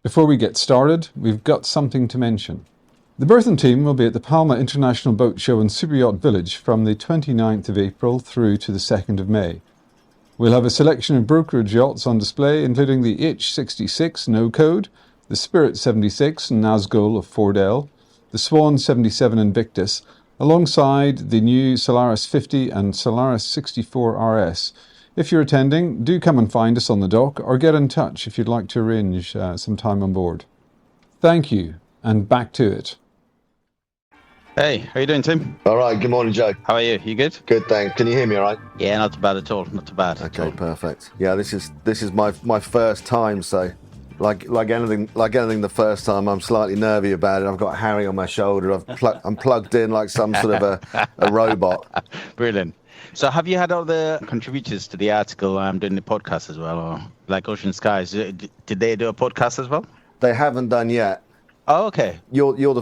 Before we get started, we've got something to mention. The Berthon team will be at the Palma International Boat Show in Superyacht Village from the 29th of April through to the 2nd of May. We'll have a selection of brokerage yachts on display, including the H66 No Code, the Spirit 76 Nazgul of Fordell, the Swan 77 Invictus, alongside the new Solaris 50 and Solaris 64 RS. If you're attending, do come and find us on the dock or get in touch if you'd like to arrange some time on board. Thank you, and back to it. Hey, how you doing, Tim? All right, good morning, Joe. How are you? You good? Good, thanks. Can you hear me all right? Yeah, not too bad at all. Not too bad. Okay, perfect. Yeah, this is my first time, so like anything the first time, I'm slightly nervy about it. I've got Harry on my shoulder. I'm plugged in like some sort of a robot. Brilliant. So have you had other contributors to the article doing the podcast as well, or like Ocean Skies? Did they do a podcast as well? They haven't done yet. Oh, okay. You're the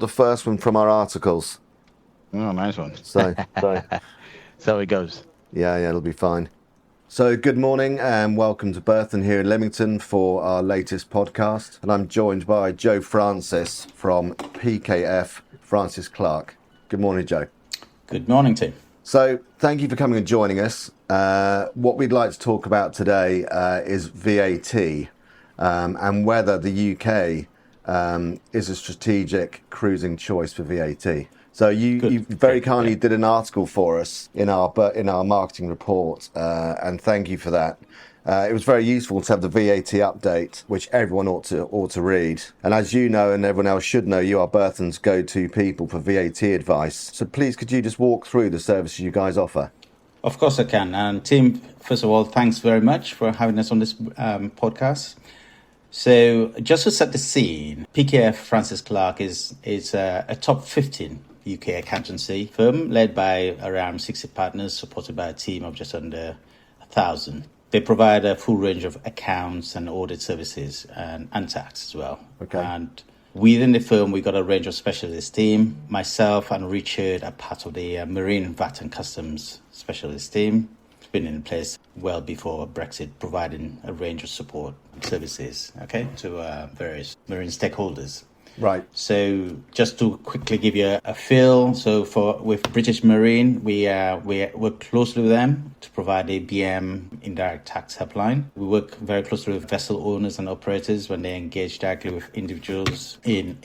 first one from our articles. Oh, nice one. So it goes. Yeah, it'll be fine. So good morning and welcome to Berthon here in Leamington for our latest podcast. And I'm joined by Joe Francis from PKF Francis Clark. Good morning, Joe. Good morning, Tim. So thank you for coming and joining us. What we'd like to talk about today is VAT and whether the UK is a strategic cruising choice for VAT. So you very kindly did an article for us in our marketing report, and thank you for that. It was very useful to have the VAT update, which everyone ought to read. And as you know, and everyone else should know, you are Berthon's go-to people for VAT advice. So please, could you just walk through the services you guys offer? Of course I can. And Tim, first of all, thanks very much for having us on this podcast. So just to set the scene, PKF Francis Clark is a top 15 UK accountancy firm led by around 60 partners, supported by a team of just under 1,000. They provide a full range of accounts and audit services and tax as well. Okay. And within the firm, we got a range of specialist team. Myself and Richard are part of the Marine VAT and Customs specialist team. It's been in place well before Brexit, providing a range of support services, to various marine stakeholders. Right. So just to quickly give you a feel, so with British Marine, we work closely with them to provide a BM indirect tax helpline. We work very closely with vessel owners and operators when they engage directly with individuals in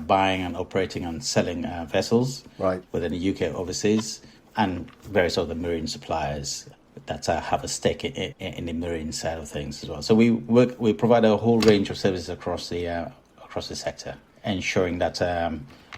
buying and operating and selling vessels, right, within the UK overseas, and various other marine suppliers that have a stake in the marine side of things as well. So we provide a whole range of services across the sector, ensuring that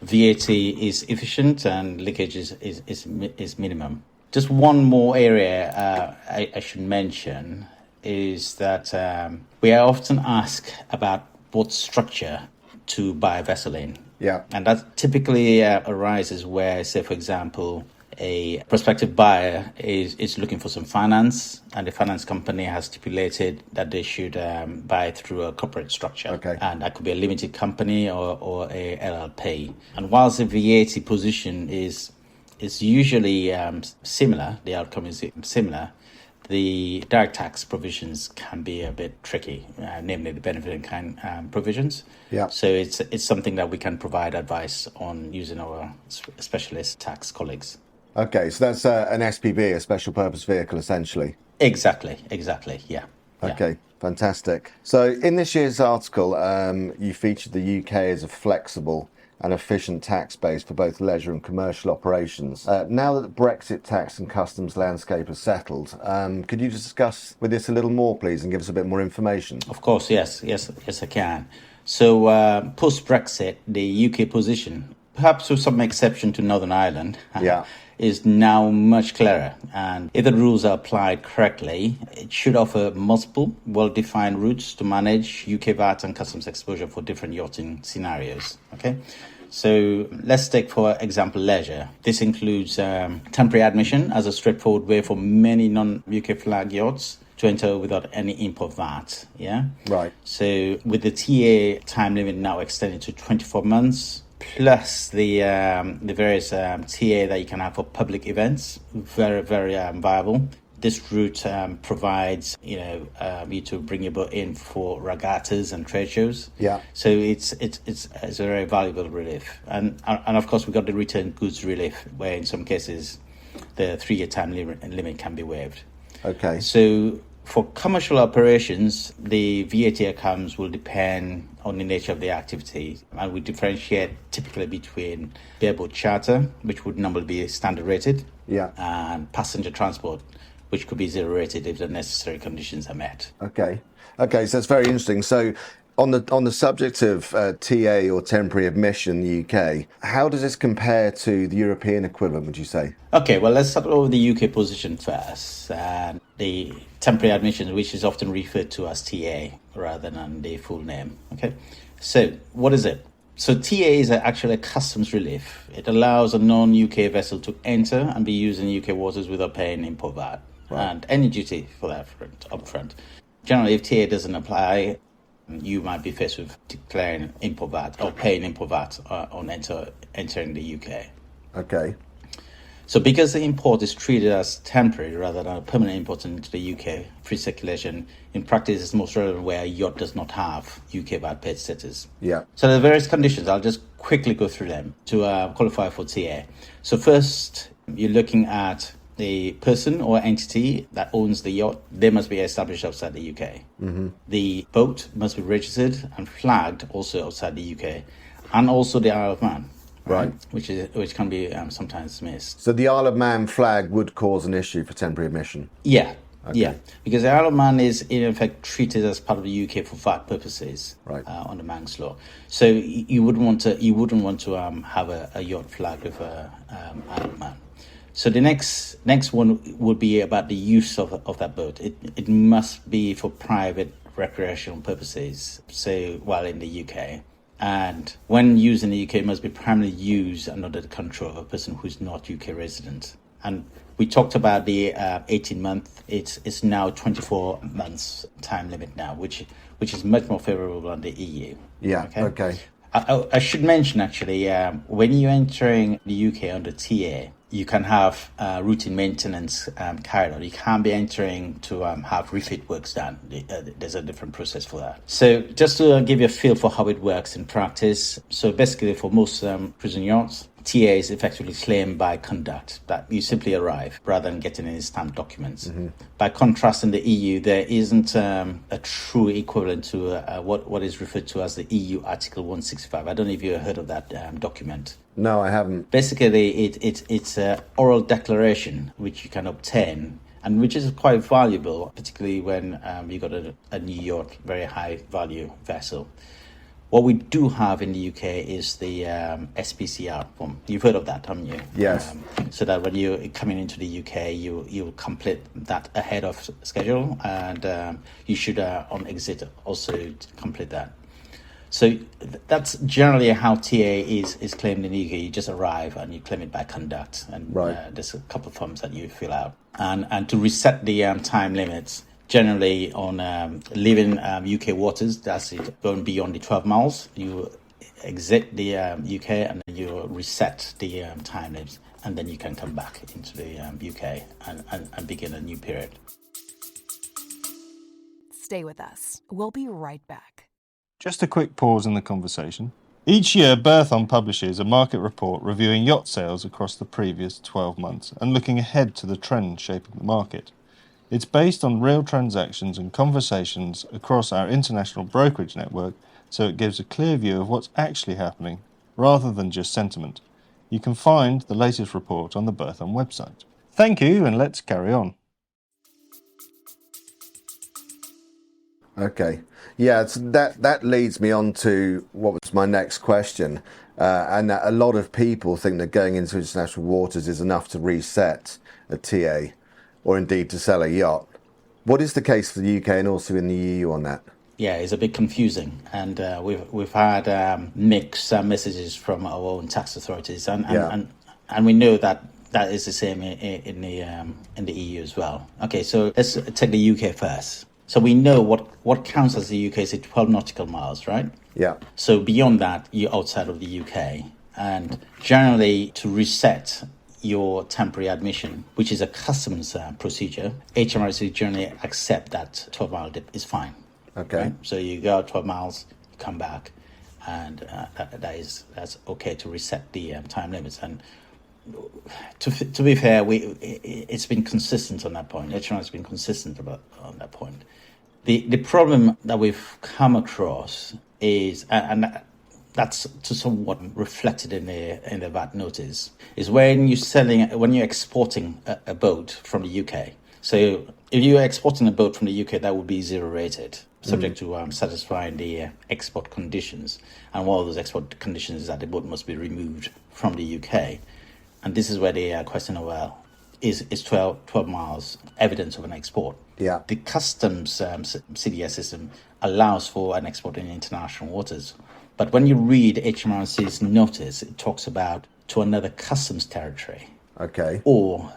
VAT is efficient and leakage is minimum. Just one more area I should mention is that we are often asked about what structure to buy a vessel in. Yeah. And that typically arises where, say, for example, a prospective buyer is looking for some finance, and the finance company has stipulated that they should buy through a corporate structure. Okay. And that could be a limited company or a LLP. And whilst the VAT position is usually similar, the outcome is similar, the direct tax provisions can be a bit tricky, namely the benefit in kind provisions. Yeah. So it's something that we can provide advice on using our specialist tax colleagues. Okay, so that's an SPV, a special purpose vehicle, essentially. Exactly, yeah. Okay, fantastic. So in this year's article, you featured the UK as a flexible and efficient tax base for both leisure and commercial operations. Now that the Brexit tax and customs landscape has settled, could you discuss with us a little more, please, and give us a bit more information? Of course, yes, I can. So post-Brexit, the UK position, perhaps with some exception to Northern Ireland, is now much clearer. And if the rules are applied correctly, it should offer multiple, well-defined routes to manage UK VAT and customs exposure for different yachting scenarios. Okay, so let's take, for example, leisure. This includes temporary admission as a straightforward way for many non-UK flag yachts to enter without any import VAT. Yeah, right. So with the TA time limit now extended to 24 months, plus the various TA that you can have for public events, very, very viable. this route provides, you to bring your boat in for regattas and trade shows. Yeah. So it's a very valuable relief, and of course we've got the return goods relief, where in some cases the 3-year time limit can be waived. Okay. So for commercial operations, the VAT accounts will depend on the nature of the activity, and we differentiate typically between bareboat charter, which would normally be standard rated, and passenger transport, which could be zero rated if the necessary conditions are met. Okay, so it's very interesting. So on the subject of TA or temporary admission in the UK, how does this compare to the European equivalent, would you say? Okay, well, let's start with the UK position first. The temporary admission, which is often referred to as TA rather than the full name. Okay, so what is it? So TA is actually a customs relief. It allows a non-UK vessel to enter and be used in UK waters without paying import VAT and any duty for that upfront. Generally, if TA doesn't apply, you might be faced with declaring import VAT or paying import VAT on entering the UK. Okay. So because the import is treated as temporary rather than a permanent import into the UK, free circulation, in practice is most relevant where a yacht does not have UK VAT paid status. Yeah. So there are various conditions. I'll just quickly go through them to qualify for TA. So first, you're looking at the person or entity that owns the yacht. They must be established outside the UK. Mm-hmm. The boat must be registered and flagged also outside the UK, and also the Isle of Man. Right, which can be sometimes missed. So the Isle of Man flag would cause an issue for temporary admission? Yeah, because the Isle of Man is in effect treated as part of the UK for VAT purposes, under Manx law. So you wouldn't want to have a yacht flag with Isle of Man. So the next one would be about the use of that boat. It must be for private recreational purposes, say while in the UK. And when used in the UK, it must be primarily used under the control of a person who is not UK resident. And we talked about the 18-month. It's now 24 months time limit now, which is much more favourable than the EU. Yeah. Okay. I should mention actually, when you're entering the UK under TA, you can have routine maintenance carried out. You can't be entering to have refit works done. There's a different process for that. So just to give you a feel for how it works in practice, so basically for most cruising yachts, TA is effectively claimed by conduct, that you simply arrive rather than getting any stamped documents. Mm-hmm. By contrast, in the EU, there isn't a true equivalent to what is referred to as the EU Article 165. I don't know if you've heard of that document. No, I haven't. Basically, it's an oral declaration which you can obtain, and which is quite valuable, particularly when you got a New York very high value vessel. What we do have in the UK is the SPCR form. You've heard of that, haven't you? Yes. So that when you're coming into the UK, you complete that ahead of schedule, and you should on exit also complete that. So that's generally how TA is claimed in the UK. You just arrive and you claim it by conduct, and there's a couple of forms that you fill out. And to reset the time limits, generally on leaving UK waters, that's it, going beyond the 12 miles, you exit the UK and then you reset the time limits, and then you can come back into the UK and begin a new period. Stay with us. We'll be right back. Just a quick pause in the conversation. Each year, Berthon publishes a market report reviewing yacht sales across the previous 12 months and looking ahead to the trends shaping the market. It's based on real transactions and conversations across our international brokerage network, so it gives a clear view of what's actually happening, rather than just sentiment. You can find the latest report on the Berthon website. Thank you, and let's carry on. Okay. Yeah, so that leads me on to what was my next question. And that a lot of people think that going into international waters is enough to reset a TA, or indeed to sell a yacht. What is the case for the UK and also in the EU on that? Yeah, it's a bit confusing, and we've had mixed messages from our own tax authorities, and we know that is the same in the EU as well. Okay, so let's take the UK first. So we know what counts as the UK is 12 nautical miles, right? Yeah. So beyond that, you're outside of the UK, and generally to reset, your temporary admission, which is a customs procedure, HMRC generally accept that 12-mile dip is fine. Okay. Right? So you go out 12 miles, you come back, and that's okay to reset the time limits. And to be fair, it's been consistent on that point. HMRC has been consistent on that point. The problem that we've come across is, and that's to somewhat reflected in the VAT notice, is when you're exporting a boat from the UK. So if you're exporting a boat from the UK, that would be zero rated, subject to satisfying the export conditions. And one of those export conditions is that the boat must be removed from the UK. And this is where the question of, is 12 miles evidence of an export? Yeah. The customs CDS system allows for an export in international waters. But when you read HMRC's notice, it talks about to another customs territory. Okay. Or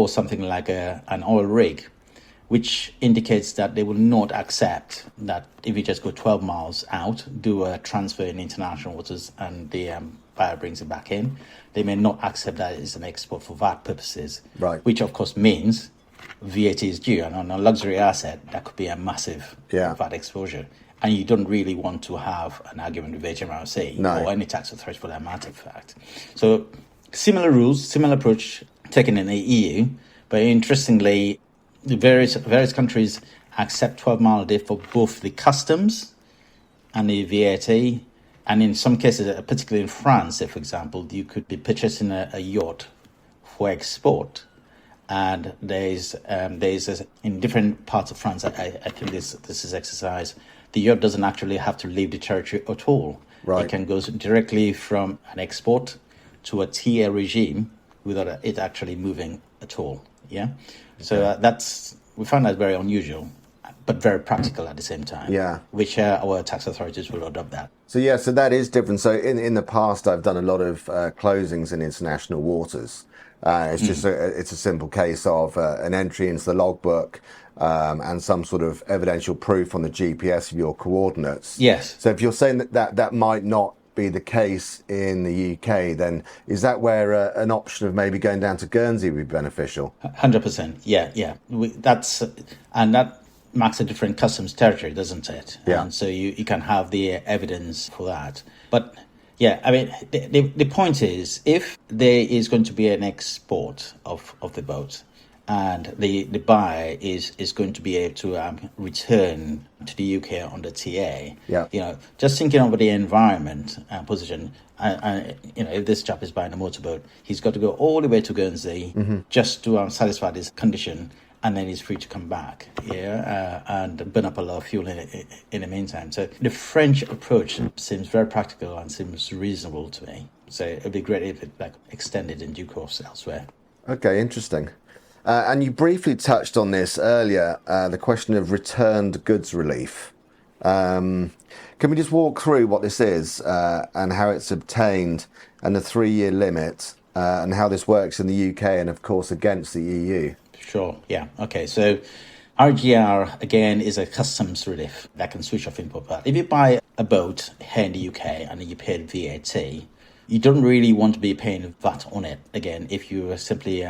something like an oil rig, which indicates that they will not accept that if you just go 12 miles out, do a transfer in international waters, and the buyer brings it back in, they may not accept that as an export for VAT purposes. Right. Which, of course, means VAT is due. And on a luxury asset, that could be a massive VAT exposure. And you don't really want to have an argument with HMRC or any tax authority for that matter of fact. So similar rules, similar approach taken in the EU, but interestingly, the various countries accept 12-mile dip for both the customs and the VAT. And in some cases, particularly in France, for example, you could be purchasing a yacht for export. And there's in different parts of France, I think this is exercise, the yacht doesn't actually have to leave the territory at all. Right. It can go directly from an export to a TA regime without it actually moving at all. Yeah. So we find that very unusual, but very practical at the same time. Yeah. Which our tax authorities will adopt that. So that is different. So in the past, I've done a lot of closings in international waters. It's just it's a simple case of an entry into the logbook and some sort of evidential proof on the GPS of your coordinates. Yes. So if you're saying that might not be the case in the UK, then is that where an option of maybe going down to Guernsey would be beneficial? 100%. Yeah. That marks a different customs territory, doesn't it? Yeah. And so you can have the evidence for that. But yeah, I mean, the point is, if there is going to be an export of the boat, and the buyer is going to be able to return to the UK under TA. Yeah. Just thinking of the environment position, if this chap is buying a motorboat, he's got to go all the way to Guernsey just to satisfy this condition, and then he's free to come back, and burn up a lot of fuel in the meantime. So the French approach seems very practical and seems reasonable to me. So it'd be great if it extended in due course elsewhere. Okay, interesting. And you briefly touched on this earlier, the question of returned goods relief. Can we just walk through what this is and how it's obtained and the 3-year limit and how this works in the UK and, of course, against the EU? Sure, yeah. Okay, so RGR, again, is a customs relief that can switch off import VAT. If you buy a boat here in the UK and you paid VAT, you don't really want to be paying VAT on it again if you simply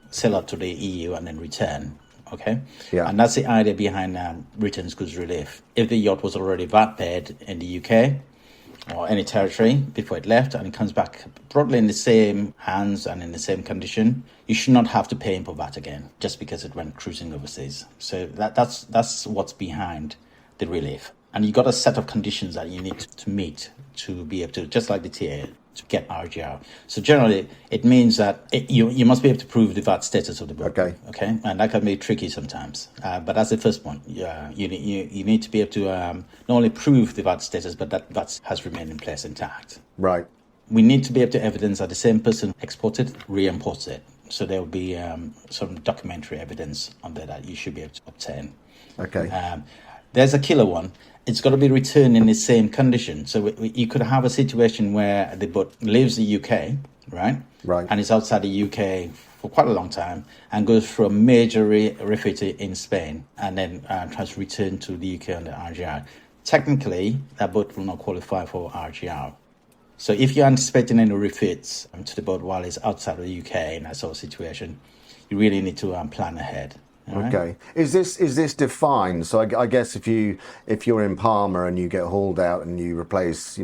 sell out to the EU and then return. Okay? Yeah. And that's the idea behind returns goods relief. If the yacht was already VAT paid in the UK or any territory before it left and it comes back broadly in the same hands and in the same condition, you should not have to pay import VAT again just because it went cruising overseas. So that's what's behind the relief. And you got a set of conditions that you need to meet to be able to, just like the TA, to get RGR. So generally, it means that you must be able to prove the VAT status of the boat. Okay, and that can be tricky sometimes. But that's the first point. You need to be able to not only prove the VAT status, but that VAT has remained in place intact. Right. We need to be able to evidence that the same person exported, re-imports it. So there will be some documentary evidence on there that you should be able to obtain. Okay. There's a killer one. It's got to be returned in the same condition. So you could have a situation where the boat leaves the UK, right? Right. And it's outside the UK for quite a long time and goes through a major refit in Spain and then tries to return to the UK under RGR. Technically, that boat will not qualify for RGR. So if you're anticipating any refits to the boat while it's outside of the UK in that sort of situation, you really need to plan ahead. Okay. Is this defined? So I guess if you're in Palma and you get hauled out and you replace,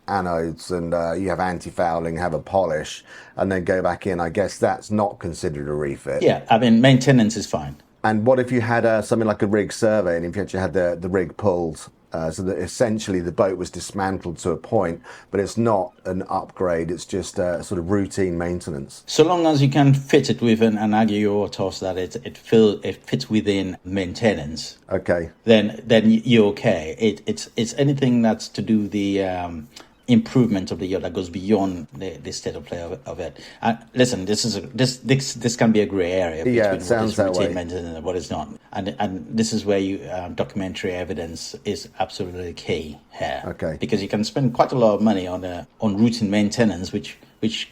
anodes and you have anti-fouling, have a polish, and then go back in, I guess that's not considered a refit. Yeah, I mean, maintenance is fine. And what if you had something like a rig survey, and if you actually had the rig pulled, so that essentially the boat was dismantled to a point, but it's not an upgrade, it's just sort of routine maintenance? So long as you can fit it with an agios that it fits within maintenance. Okay. Then you're okay. It's anything that's to do the improvement of the yacht that goes beyond the state of play of it. Listen, this can be a grey area between what is routine maintenance and what is not, and this is where you documentary evidence is absolutely key here. Okay. Because you can spend quite a lot of money on routine maintenance, which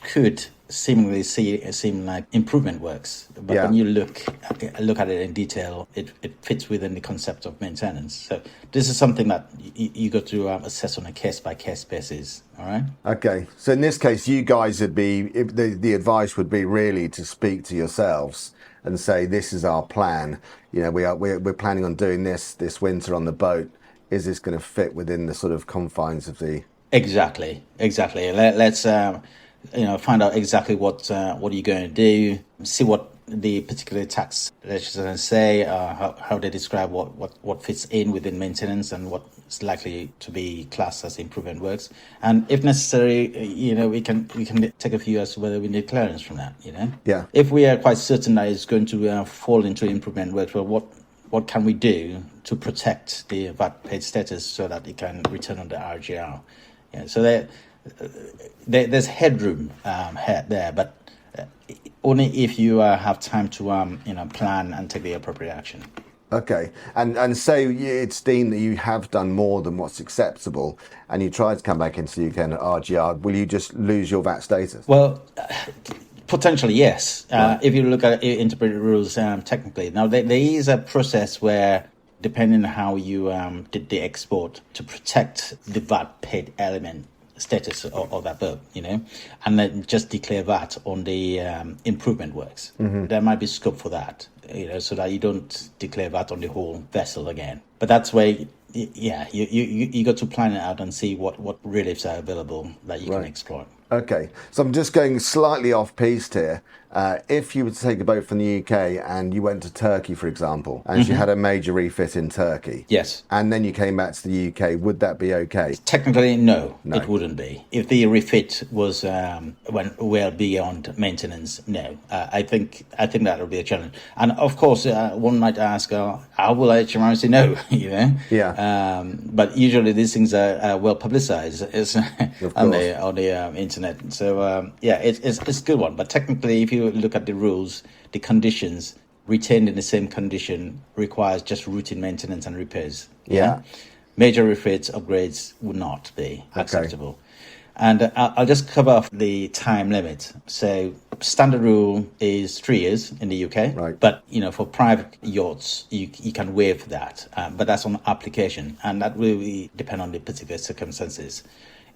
could seemingly seem like improvement works, but when you look at it in detail, it fits within the concept of maintenance. So this is something that you got to assess on a case-by-case basis. All right. Okay. So in this case, you guys would be, the advice would be really to speak to yourselves and say, this is our plan. We're planning on doing this winter on the boat. Is this going to fit within the sort of confines of the? Exactly. Let's find out exactly what you're going to do. See what the particular tax legislation say, how they describe what fits in within maintenance and what's likely to be classed as improvement works. And if necessary, we can take a view as to whether we need clearance from that. Yeah. If we are quite certain that it's going to fall into improvement works, well, what can we do to protect the VAT paid status so that it can return on the RGR? Yeah. So there's headroom there, but only if you have time to plan and take the appropriate action. Okay, and say it's deemed that you have done more than what's acceptable, and you try to come back into the UK and RGR, will you just lose your VAT status? Well, potentially yes. Right. If you look at interpreted rules technically, now there is a process where, depending on how you did the export, to protect the VAT paid element status of that boat, and then just declare VAT on the improvement works. Mm-hmm. There might be scope for that, so that you don't declare VAT on the whole vessel again. But that's where, you got to plan it out and see what reliefs are available that you can exploit. Okay, so I'm just going slightly off piste here. If you were to take a boat from the UK and you went to Turkey, for example, and you had a major refit in Turkey, yes, and then you came back to the UK, would that be okay? Technically, no, it wouldn't be. If the refit was went well beyond maintenance, no. I think that would be a challenge. And of course, one might ask, how will HMRC know? Yeah. But usually these things are well publicized on the internet. So it's a good one. But technically, if you look at the rules, the conditions retained in the same condition requires just routine maintenance and repairs. Yeah. Major refits, upgrades would not be acceptable. And I'll just cover off the time limit. So standard rule is 3 years in the UK. Right. But, for private yachts, you can waive that. But that's on application. And that will depend on the particular circumstances.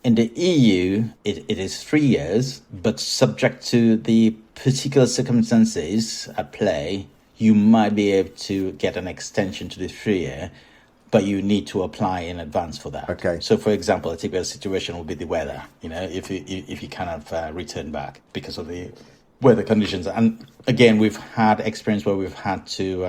In the EU, it is 3 years, but subject to the particular circumstances at play, you might be able to get an extension to the 3 year, but you need to apply in advance for that. Okay. So, for example, a typical situation would be the weather. If you kind of return back because of the weather conditions. And again, we've had experience where we've had to,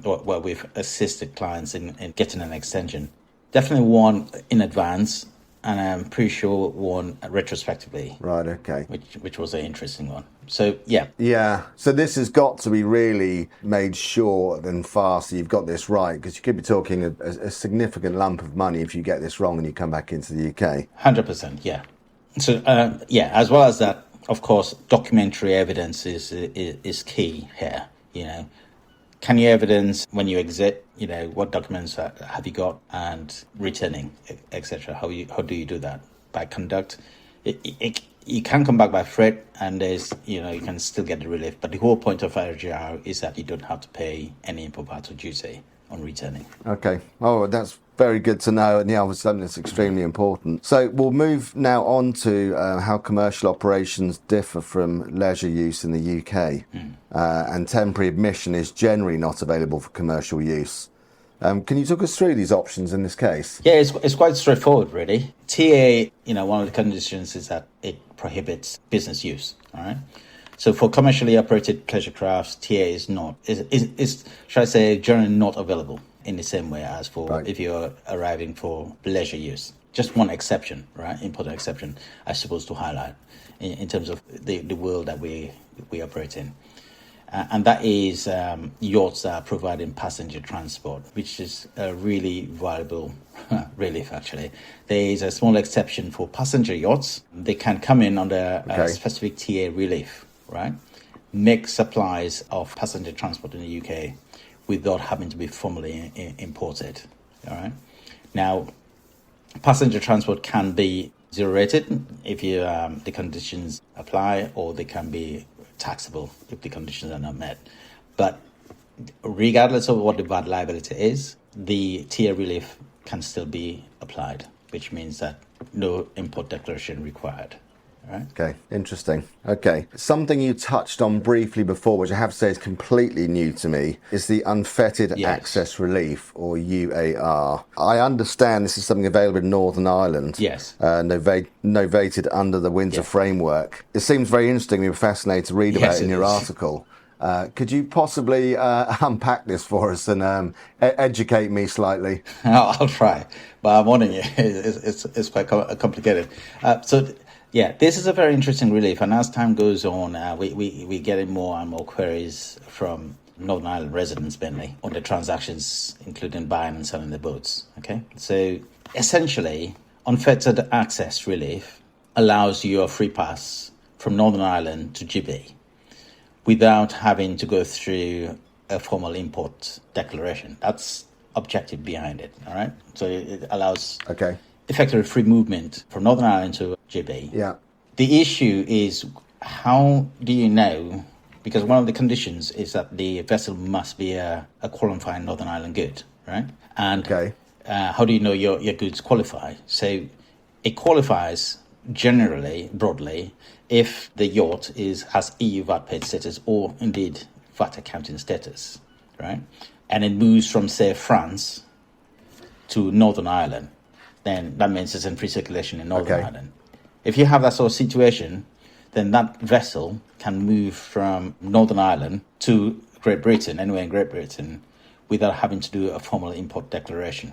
where we've assisted clients in getting an extension. Definitely one in advance. And I'm pretty sure one retrospectively. Right, okay. Which was an interesting one. So, yeah. Yeah, so this has got to be really made sure and fast that you've got this right, because you could be talking a significant lump of money if you get this wrong and you come back into the UK. 100%, yeah. So, as well as that, of course, documentary evidence is key here, Can you evidence when you exit, what documents have you got, and returning, etc.? How do you do that? By conduct. You can come back by freight, and there's, you can still get the relief. But the whole point of RGR is that you don't have to pay any import VAT or duty on returning. Okay. Oh, that's very good to know, and obviously something that's extremely important. So we'll move now on to how commercial operations differ from leisure use in the UK. And temporary admission is generally not available for commercial use. Can you talk us through these options in this case? Yeah, it's quite straightforward, really. TA, one of the conditions is that it prohibits business use. All right. So for commercially operated pleasure crafts, TA is not, should I say, generally not available in the same way as for if you're arriving for leisure use. Just one exception, right? Important exception, I suppose, to highlight in terms of the world that we operate in. And that is yachts that are providing passenger transport, which is a really valuable relief, actually. There is a small exception for passenger yachts. They can come in under a specific TA relief, right? Make supplies of passenger transport in the UK without having to be formally imported, all right? Now, passenger transport can be zero rated if the conditions apply, or they can be taxable if the conditions are not met. But regardless of what the VAT liability is, the tier relief can still be applied, which means that no import declaration required. Right. Okay, interesting. Okay, something you touched on briefly before, which I have to say is completely new to me, is the unfettered access relief, or UAR. I understand this is something available in Northern Ireland. Yes. Novated under the Windsor framework. It seems very interesting. We were fascinated to read about it in your article. Could you possibly unpack this for us and educate me slightly? I'll try, but I'm warning you, it's quite complicated. Yeah, this is a very interesting relief, and as time goes on, we getting more and more queries from Northern Ireland residents mainly on the transactions, including buying and selling the boats. Okay, so essentially, unfettered access relief allows you a free pass from Northern Ireland to GB without having to go through a formal import declaration. That's objective behind it. All right, so it allows effectively free movement from Northern Ireland to GB. Yeah. The issue is, how do you know? Because one of the conditions is that the vessel must be a qualifying Northern Ireland good, right? And how do you know your goods qualify? So it qualifies generally, broadly, if the yacht has EU VAT paid status, or indeed VAT accounting status, right? And it moves from, say, France to Northern Ireland, then that means it's in free circulation in Northern Ireland. If you have that sort of situation, then that vessel can move from Northern Ireland to Great Britain, anywhere in Great Britain, without having to do a formal import declaration.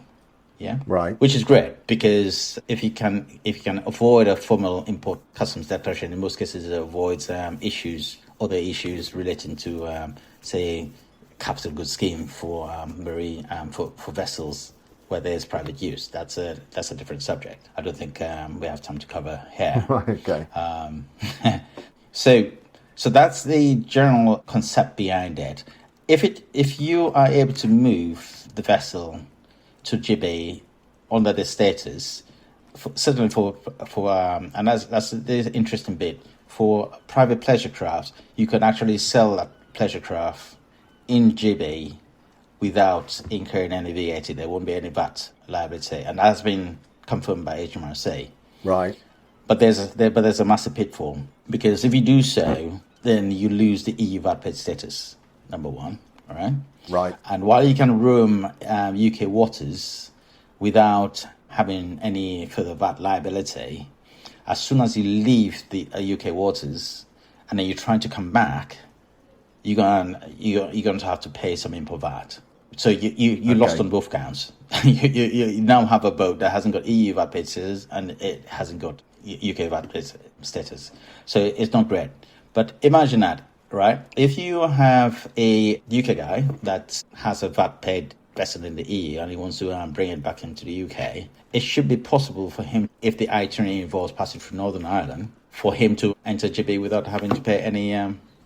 Yeah, right. Which is great, because if you can avoid a formal import customs declaration, in most cases it avoids other issues relating to say capital goods scheme for for vessels where there's private use. That's a different subject. I don't think we have time to cover here. Okay. So that's the general concept behind it. If you are able to move the vessel to GB under the status, certainly for and that's the interesting bit, for private pleasure crafts, you can actually sell that pleasure craft in GB without incurring any VAT. There won't be any VAT liability, and that has been confirmed by HMRC. Right. But there's a massive pitfall, because if you do so, then you lose the EU VAT paid status, number one. All right. Right. And while you can roam UK waters without having any further VAT liability, as soon as you leave the UK waters and then you're trying to come back, you're going to have to pay some import VAT. So you lost on both counts. you now have a boat that hasn't got EU VAT paid status and it hasn't got UK VAT paid status. So it's not great. But imagine that, right? If you have a UK guy that has a VAT paid vessel in the EU and he wants to bring it back into the UK, it should be possible for him, if the itinerary involves passing through Northern Ireland, for him to enter GB without having to pay any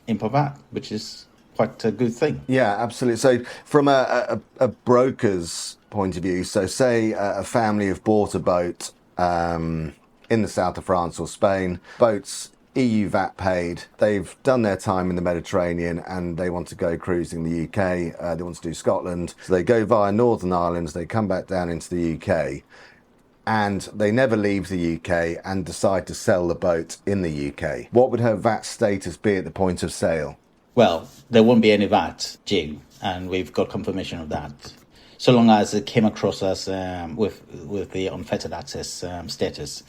import VAT, which is quite a good thing. Yeah, absolutely. So from a broker's point of view, so say a family have bought a boat in the south of France or Spain. Boat's EU VAT paid, they've done their time in the Mediterranean and they want to go cruising the UK, they want to do Scotland, so they go via Northern Ireland, they come back down into the UK, and they never leave the UK and decide to sell the boat in the UK. What would her VAT status be at the point of sale? Well, there won't be any VAT due, and we've got confirmation of that. So long as it came across us with the unfettered access status,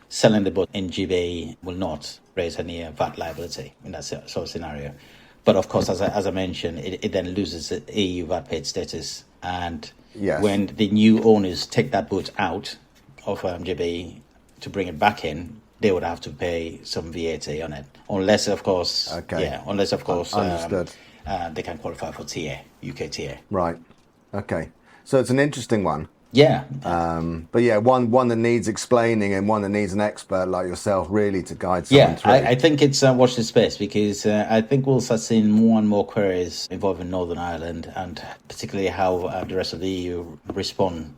selling the boat in GB will not raise any VAT liability in that sort of scenario. But of course, as I mentioned, it then loses the EU VAT paid status. And when the new owners take that boat out of GB to bring it back in, they would have to pay some VAT on it, unless of course, understood. They can qualify for TA, UK TA. Right. Okay. So it's an interesting one. Yeah. But yeah, one that needs explaining and one that needs an expert like yourself really to guide someone through. I think it's watch this space, because I think we'll start seeing more and more queries involving Northern Ireland, and particularly how the rest of the EU respond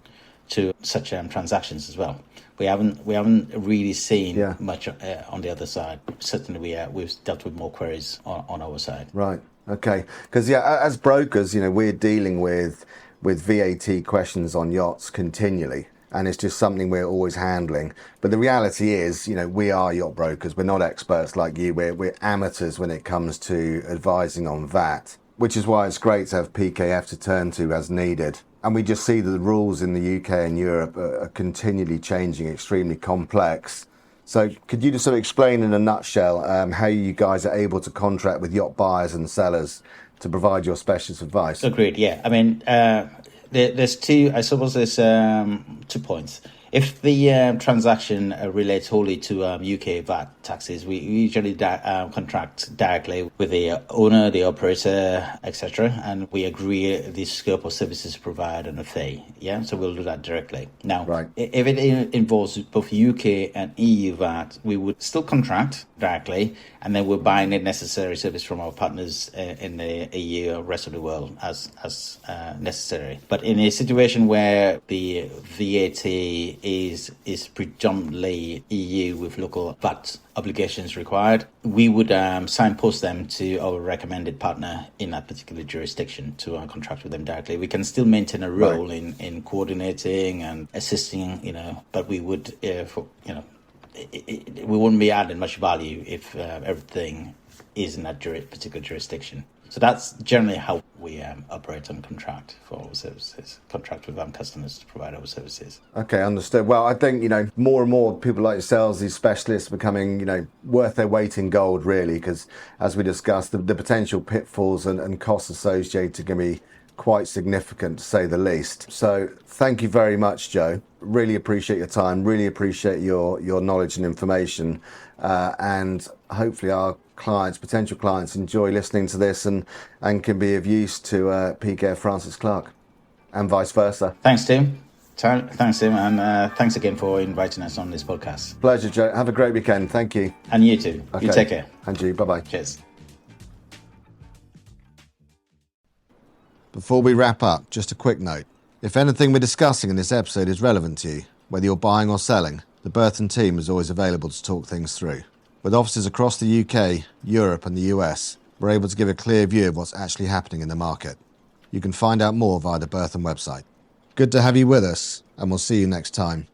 to such transactions as well. We haven't really seen much on the other side. Certainly, we've dealt with more queries on our side. Right. Okay. Because as brokers, we're dealing with VAT questions on yachts continually, and it's just something we're always handling. But the reality is, we are yacht brokers. We're not experts like you. We're amateurs when it comes to advising on VAT, which is why it's great to have PKF to turn to as needed. And we just see that the rules in the UK and Europe are continually changing, extremely complex. So could you just sort of explain in a nutshell how you guys are able to contract with yacht buyers and sellers to provide your specialist advice? Agreed, yeah. I mean, there's two points. If the transaction relates wholly to UK VAT taxes, we usually contract directly with the owner, the operator, etc., and we agree the scope of services provided and a fee. Yeah, so we'll do that directly. Now, if it involves both UK and EU VAT, we would still contract directly, and then we're buying the necessary service from our partners in the EU or rest of the world as necessary. But in a situation where the VAT is predominantly EU with local VAT obligations required, we would signpost them to our recommended partner in that particular jurisdiction to contract with them directly. We can still maintain a role in coordinating and assisting, but we would, we wouldn't be adding much value if everything is in that particular jurisdiction. So that's generally how we operate and contract for our services, contract with our customers to provide our services. Okay, understood. Well, I think, more and more people like yourselves, these specialists, becoming, worth their weight in gold, really, because as we discussed, the potential pitfalls and costs associated can be quite significant, to say the least. So thank you very much, Joe. Really appreciate your time, really appreciate your knowledge and information, and hopefully our potential clients enjoy listening to this and can be of use to PKF Francis Clark and vice versa. Thanks, Tim. Thanks, Tim, and thanks again for inviting us on this podcast. Pleasure, Joe. Have a great weekend. Thank you. And you too. Okay. You take care. And you. Bye-bye. Cheers. Before we wrap up, just a quick note. If anything we're discussing in this episode is relevant to you, whether you're buying or selling, the Berthon team is always available to talk things through. With offices across the UK, Europe and the US, we're able to give a clear view of what's actually happening in the market. You can find out more via the Berthon website. Good to have you with us, and we'll see you next time.